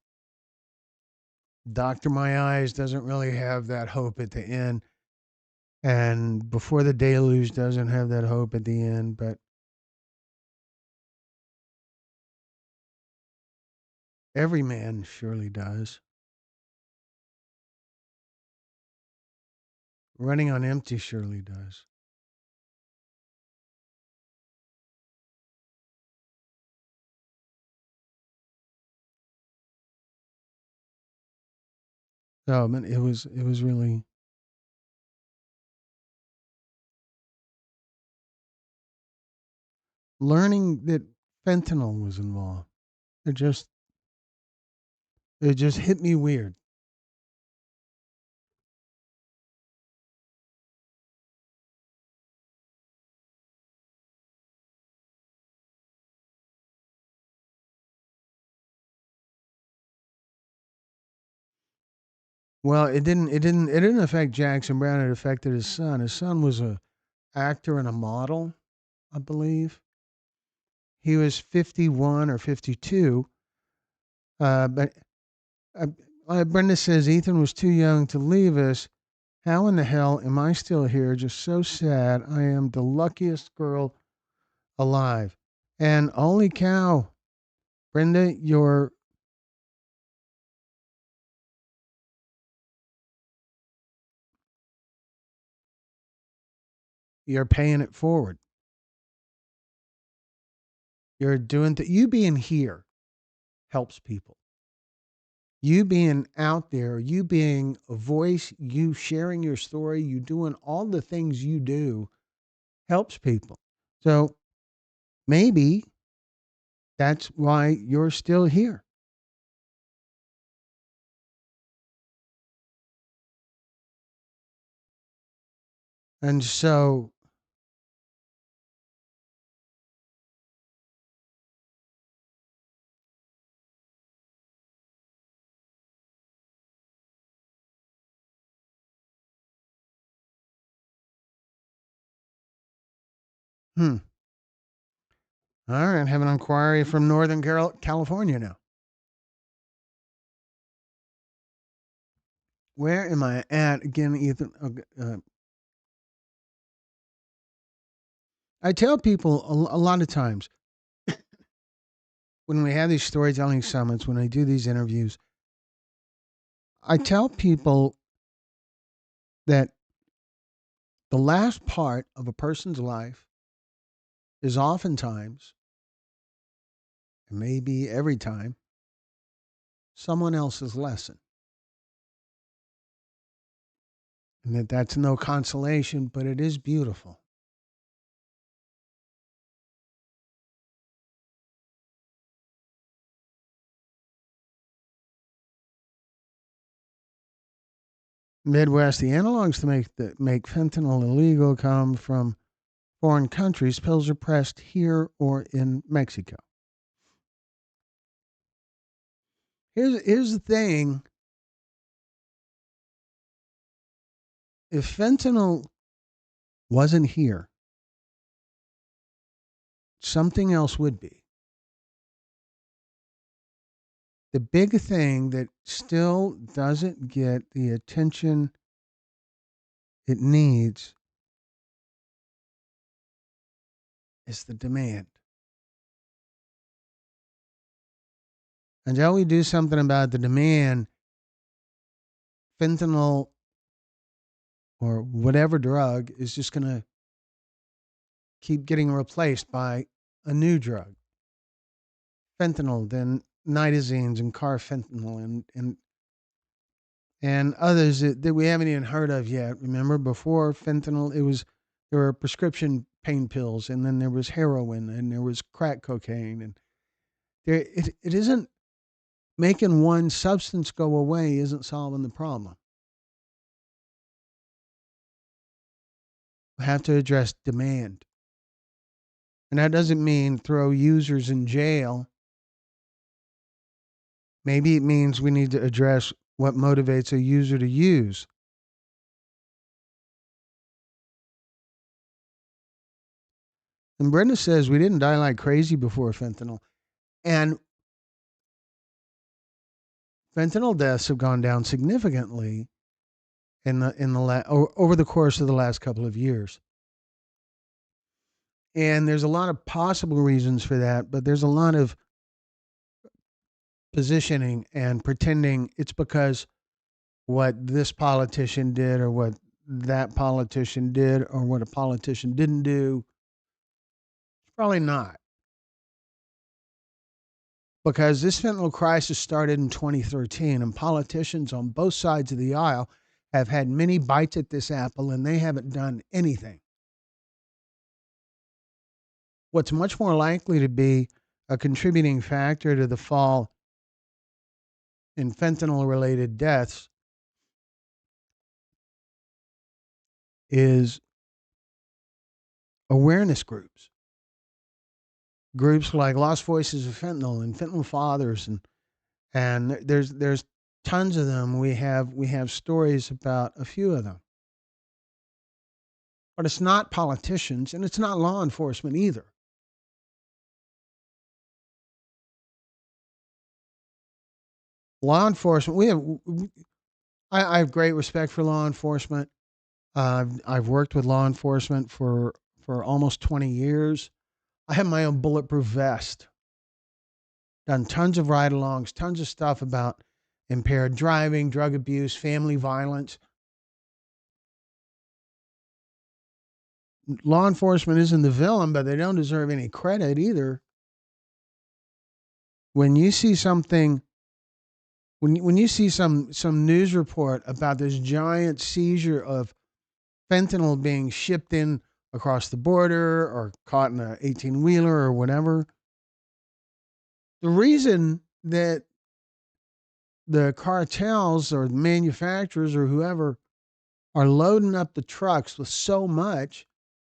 [SPEAKER 1] Doctor My Eyes doesn't really have that hope at the end, and Before the Deluge doesn't have that hope at the end. But Every Man surely does. Running on Empty surely does. So man, it was really learning that fentanyl was involved. It just it just hit me weird. Well, it didn't affect Jackson Brown. It affected his son. His son was a actor and a model, I believe. He was 51 or 52. But uh, Brenda says Ethan was too young to leave us. How in the hell am I still here? Just so sad. I am the luckiest girl alive. And holy cow, Brenda, you're paying it forward. You're doing you being here helps people. You being out there, you being a voice, you sharing your story, you doing all the things you do helps people. So maybe that's why you're still here. And so, hmm. All right, I have an inquiry from Northern California now. Where am I at again, Ethan? I tell people a lot of times when we have these storytelling summits, when I do these interviews, I tell people that the last part of a person's life is oftentimes, and maybe every time, someone else's lesson. And that's no consolation, but it is beautiful. Midwest, the analogs to make fentanyl illegal come from foreign countries. Pills are pressed here or in Mexico. Here's the thing. If fentanyl wasn't here, something else would be. The big thing that still doesn't get the attention it needs is the demand. Until we do something about the demand, fentanyl or whatever drug is just going to keep getting replaced by a new drug. Fentanyl, then nitazines and carfentanil and others that we haven't even heard of yet. Remember, before fentanyl, there were prescription pain pills, and then there was heroin, and there was crack cocaine, and it isn't making one substance go away isn't solving the problem. We have to address demand, and that doesn't mean throw users in jail. Maybe it means we need to address what motivates a user to use. And Brenda says we didn't die like crazy before fentanyl. And fentanyl deaths have gone down significantly over the course of the last couple of years. And there's a lot of possible reasons for that, but there's a lot of positioning and pretending it's because what this politician did or what that politician did or what a politician didn't do. Probably not. Because this fentanyl crisis started in 2013, and politicians on both sides of the aisle have had many bites at this apple, and they haven't done anything. What's much more likely to be a contributing factor to the fall in fentanyl related deaths is awareness groups. Groups like Lost Voices of Fentanyl and Fentanyl Fathers, and there's tons of them. We have stories about a few of them. But it's not politicians, and it's not law enforcement either. Law enforcement, I have great respect for law enforcement. I've worked with law enforcement for almost 20 years. I have my own bulletproof vest. Done tons of ride-alongs, tons of stuff about impaired driving, drug abuse, family violence. Law enforcement isn't the villain, but they don't deserve any credit either. When you see something, when you see some news report about this giant seizure of fentanyl being shipped in across the border or caught in an 18-wheeler or whatever, the reason that the cartels or the manufacturers or whoever are loading up the trucks with so much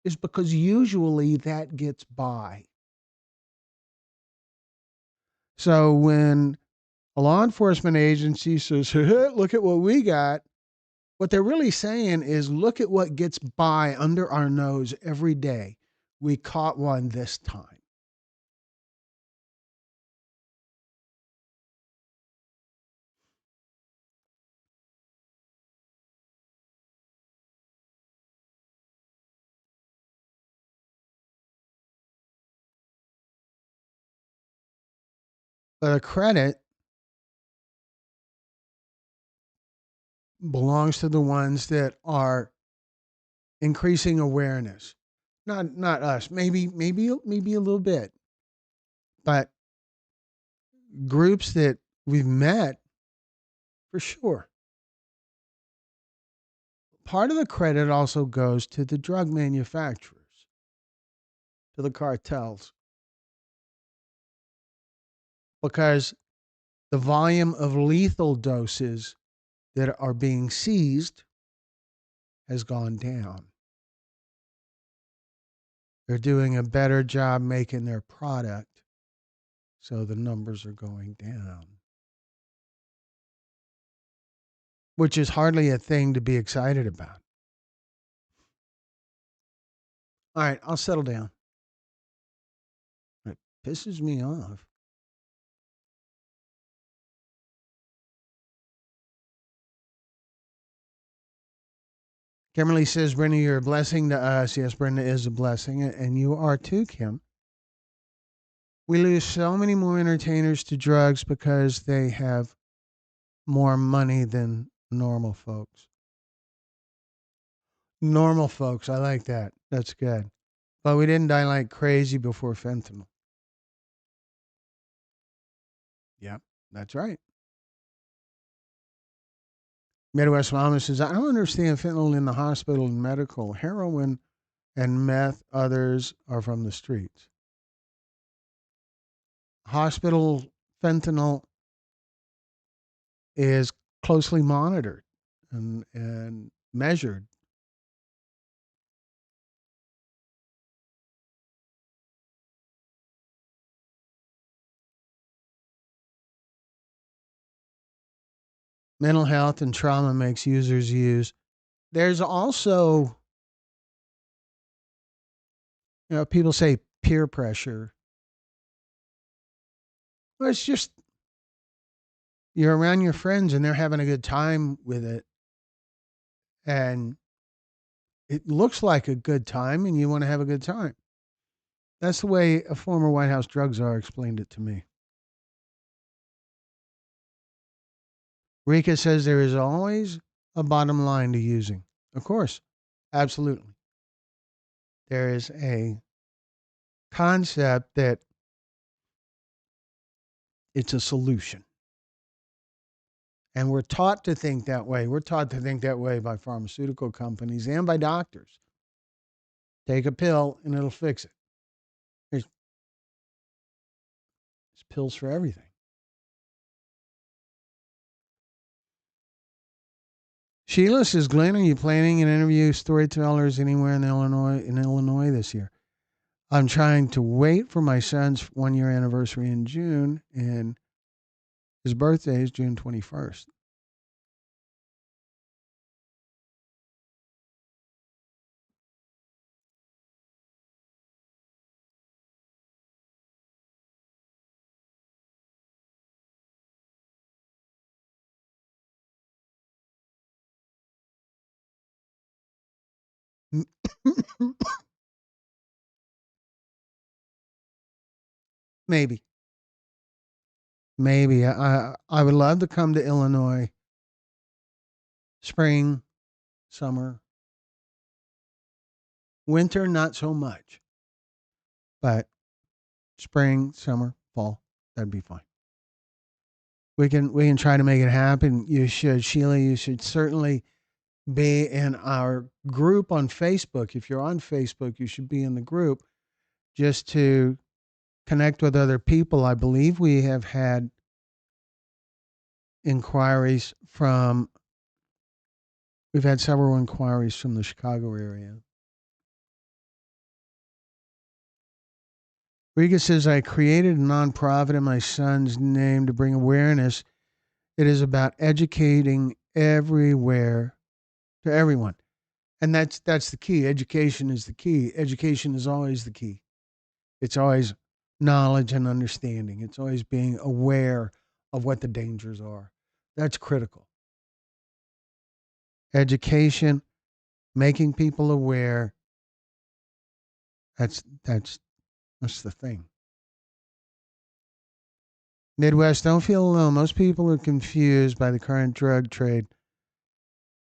[SPEAKER 1] is because usually that gets by. So when a law enforcement agency says, hey, look at what we got, what they're really saying is, look at what gets by under our nose every day. We caught one this time. But the credit belongs to the ones that are increasing awareness. Not us. Maybe a little bit. But groups that we've met for sure. Part of the credit also goes to the drug manufacturers, to the cartels, because the volume of lethal doses that are being seized has gone down. They're doing a better job making their product, so the numbers are going down. which is hardly a thing to be excited about. All right, I'll settle down. It pisses me off. Kimberly says, Brenda, you're a blessing to us. Yes, Brenda is a blessing, and you are too, Kim. We lose so many more entertainers to drugs because they have more money than normal folks. Normal folks, I like that. That's good. But we didn't die like crazy before fentanyl. Yep, that's right. Midwest Mama says, I don't understand fentanyl in the hospital and medical. Heroin and meth, others are from the streets. Hospital fentanyl is closely monitored and measured. Mental health and trauma makes users use. There's also, people say peer pressure. Well, it's just you're around your friends and they're having a good time with it. And it looks like a good time and you want to have a good time. That's the way a former White House drug czar explained it to me. Rika says there is always a bottom line to using. Of course, absolutely. There is a concept that it's a solution. And we're taught to think that way. We're taught to think that way by pharmaceutical companies and by doctors. Take a pill and it'll fix it. There's pills for everything. Sheila says, Glenn, are you planning an interview storytellers anywhere in Illinois this year? I'm trying to wait for my son's 1 year anniversary in June, and his birthday is June 21st. Maybe. Maybe. I would love to come to Illinois spring, summer, winter, not so much, but spring, summer, fall, that'd be fine. We can try to make it happen. You should, Sheila. You should certainly be in our group on Facebook. If you're on Facebook, you should be in the group just to connect with other people. I believe we have had inquiries from. We've had several inquiries from the Chicago area. Riga says, I created a nonprofit in my son's name to bring awareness. It is about educating everywhere to everyone. And that's the key. Education is the key. Education is always the key. It's always knowledge and understanding. It's always being aware of what the dangers are. That's critical. Education, making people aware. That's the thing. Midwest, don't feel alone. Most people are confused by the current drug trade.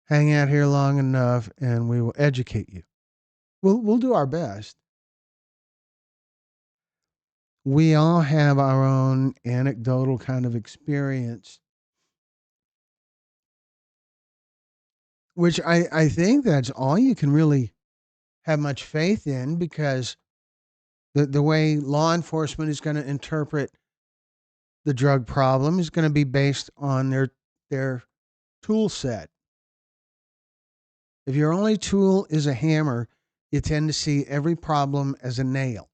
[SPEAKER 1] Hang out here long enough and we will educate you. We'll do our best. We all have our own anecdotal kind of experience, which I think that's all you can really have much faith in, because the way law enforcement is going to interpret the drug problem is going to be based on their tool set. If your only tool is a hammer, you tend to see every problem as a nail.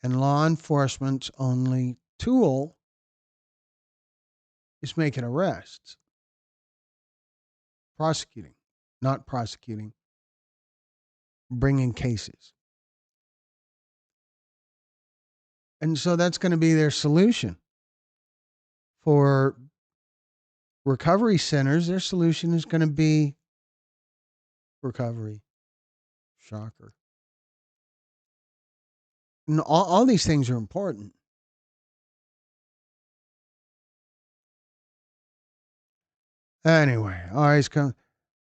[SPEAKER 1] And law enforcement's only tool is making arrests, prosecuting, not prosecuting, bringing cases. And so that's going to be their solution for recovery centers. Their solution is going to be recovery. Shocker. And all these things are important. Anyway,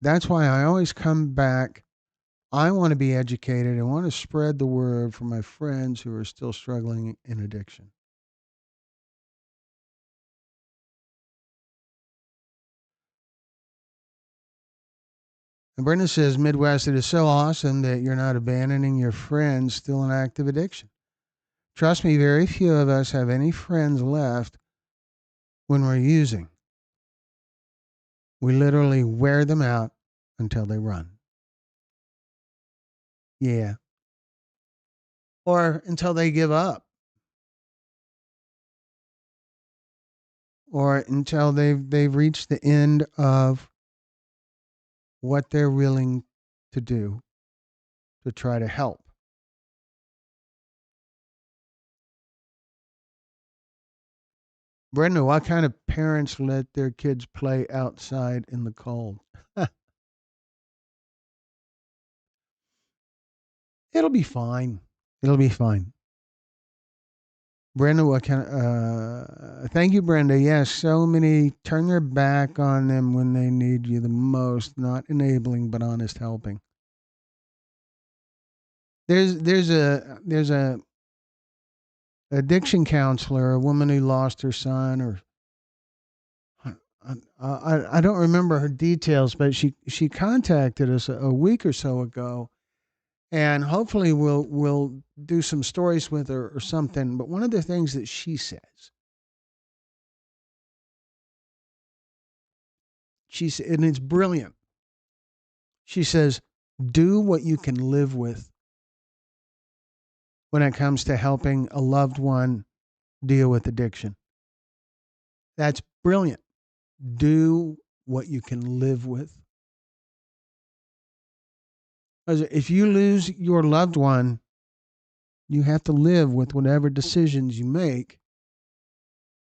[SPEAKER 1] that's why I always come back. I want to be educated. I want to spread the word for my friends who are still struggling in addiction. And Brenda says, Midwest, it is so awesome that you're not abandoning your friends still in active addiction. Trust me, very few of us have any friends left when we're using. We literally wear them out until they run. Yeah. Or until they give up. Or until they've reached the end of what they're willing to do to try to help. Brenda, what kind of parents let their kids play outside in the cold? It'll be fine. It'll be fine. Brenda, what kind of, thank you, Brenda. Yes, so many turn their back on them when they need you the most, not enabling, but honest helping. There's a addiction counselor, a woman who lost her son, or I don't remember her details, but she contacted us a week or so ago, and hopefully we'll do some stories with her or something. But one of the things that she says, and it's brilliant. She says, "Do what you can live with when it comes to helping a loved one deal with addiction." That's brilliant. Do what you can live with. Because if you lose your loved one, you have to live with whatever decisions you make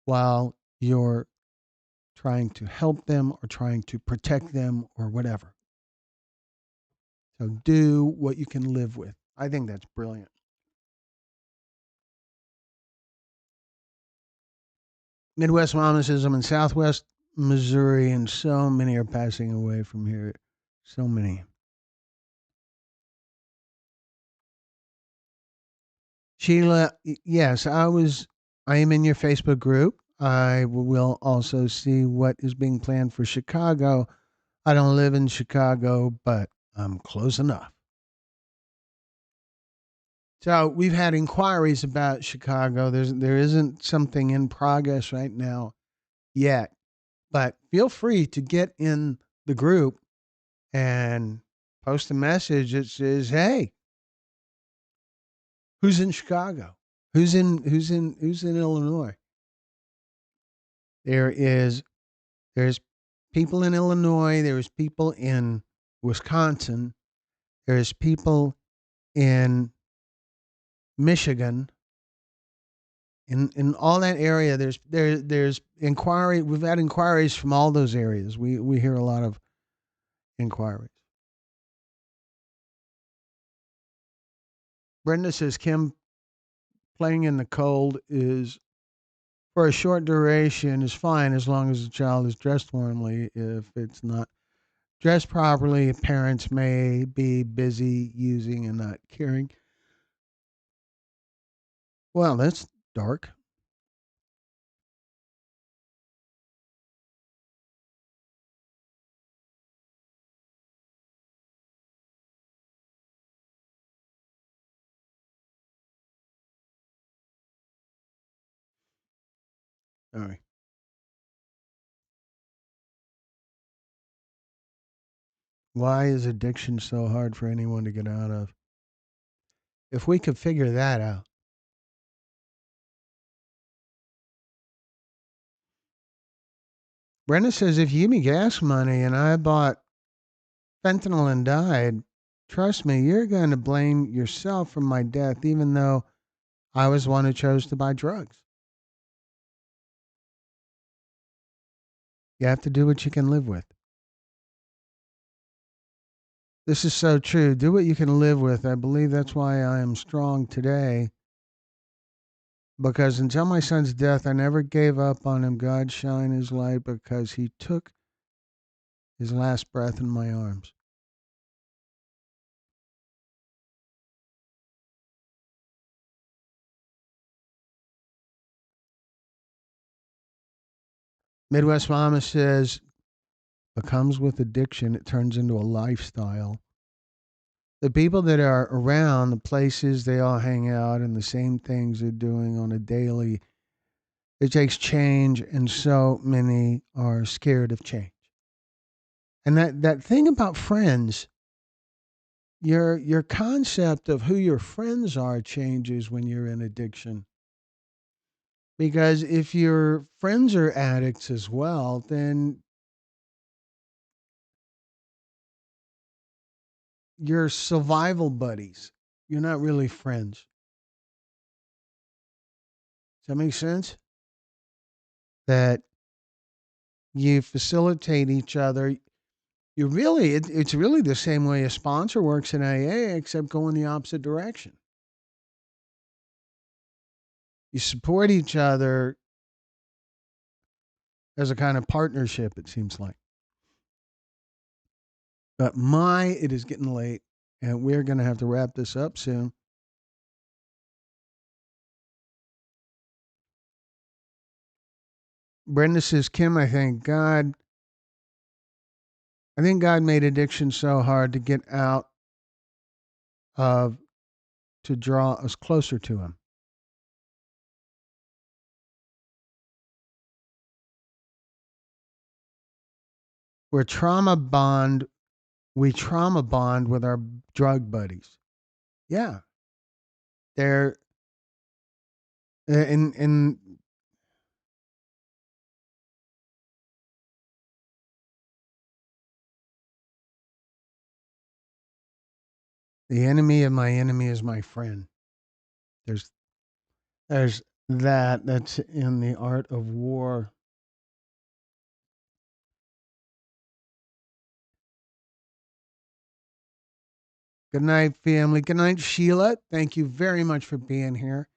[SPEAKER 1] while you're trying to help them or trying to protect them or whatever. So do what you can live with. I think that's brilliant. Midwest Mama says, I'm in Southwest Missouri, and so many are passing away from here. So many. Sheila, yes, I am in your Facebook group. I will also see what is being planned for Chicago. I don't live in Chicago, but I'm close enough. So we've had inquiries about Chicago. There isn't something in progress right now yet, but feel free to get in the group and post a message that says, "Hey, who's in Chicago? Who's in Illinois?" There is there's people in Illinois, there's people in Wisconsin, there's people in Michigan, in all that area. There's inquiry. We've had inquiries from all those areas. We hear a lot of inquiries. Brenda says, Kim, playing in the cold is for a short duration is fine as long as the child is dressed warmly. If it's not dressed properly, parents may be busy using and not caring. Well, that's dark. All right. Why is addiction so hard for anyone to get out of? If we could figure that out. Brenda says, if you give me gas money and I bought fentanyl and died, trust me, you're going to blame yourself for my death, even though I was one who chose to buy drugs. You have to do what you can live with. This is so true. Do what you can live with. I believe that's why I am strong today. Because until my son's death, I never gave up on him. God shine his light because he took his last breath in my arms. Midwest Mama says, it comes with addiction. It turns into a lifestyle. The people that are around, the places they all hang out, and the same things they're doing on a daily, it takes change, and so many are scared of change. And that thing about friends, your concept of who your friends are changes when you're in addiction. Because if your friends are addicts as well, then you're survival buddies. You're not really friends. Does that make sense? That you facilitate each other. You really, it's really the same way a sponsor works in AA, except going the opposite direction. You support each other as a kind of partnership, it seems like. But it is getting late, and we're going to have to wrap this up soon. Brenda says, Kim, I think God made addiction so hard to get out of, to draw us closer to Him. We're trauma bond. We trauma bond with our drug buddies. Yeah, they're in the enemy of my enemy is my friend. There's there's that's in the art of war. Good night, family. Good night, Sheila. Thank you very much for being here.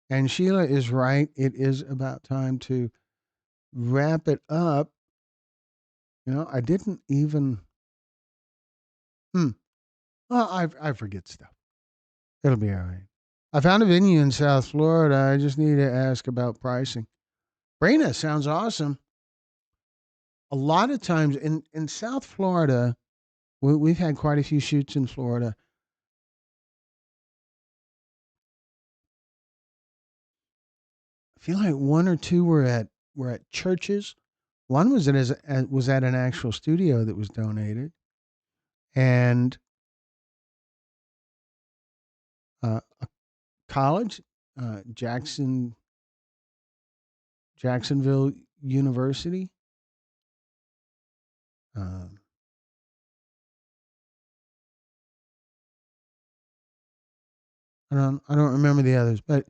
[SPEAKER 1] And Sheila is right. It is about time to wrap it up. I didn't even. Well, I forget stuff. It'll be all right. I found a venue in South Florida. I just need to ask about pricing. Brina sounds awesome. A lot of times in South Florida, we've had quite a few shoots in Florida. I feel like one or two were at churches. One was at an actual studio that was donated, and a college, Jacksonville University. Um, I don't remember the others, but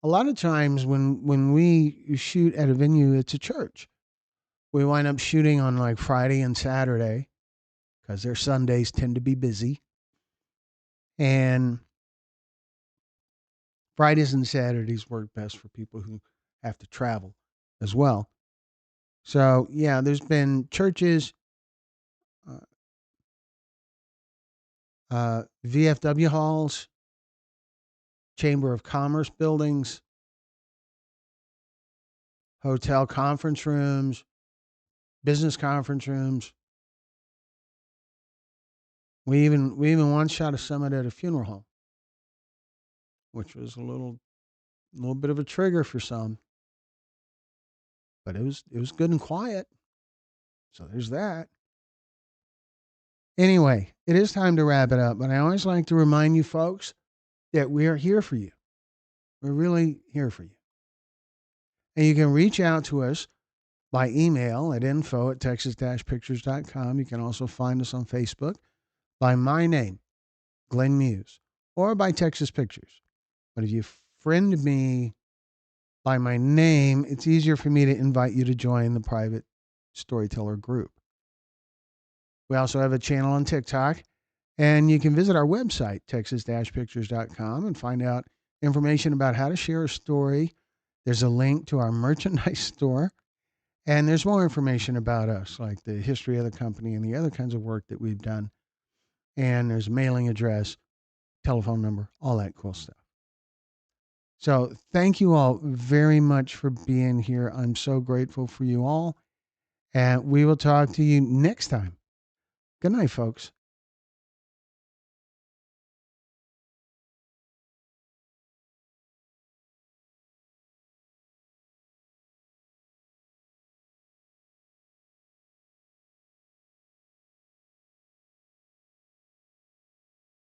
[SPEAKER 1] a lot of times when we shoot at a venue, it's a church. We wind up shooting on like Friday and Saturday because their Sundays tend to be busy, and Fridays and Saturdays work best for people who have to travel as well. So yeah, there's been churches, uh, VFW halls, Chamber of Commerce buildings, hotel conference rooms, business conference rooms. We even once shot a summit at a funeral home, which was a little bit of a trigger for some, but it was good and quiet. So there's that. Anyway, it is time to wrap it up, but I always like to remind you folks that we are here for you. We're really here for you. And you can reach out to us by email at info@texas-pictures.com. You can also find us on Facebook by my name, Glenn Muse, or by Texas Pictures. But if you friend me by my name, it's easier for me to invite you to join the private storyteller group. We also have a channel on TikTok, and you can visit our website, texas-pictures.com, and find out information about how to share a story. There's a link to our merchandise store, and there's more information about us, like the history of the company and the other kinds of work that we've done. And there's mailing address, telephone number, all that cool stuff. So thank you all very much for being here. I'm so grateful for you all. And we will talk to you next time. Good night, folks.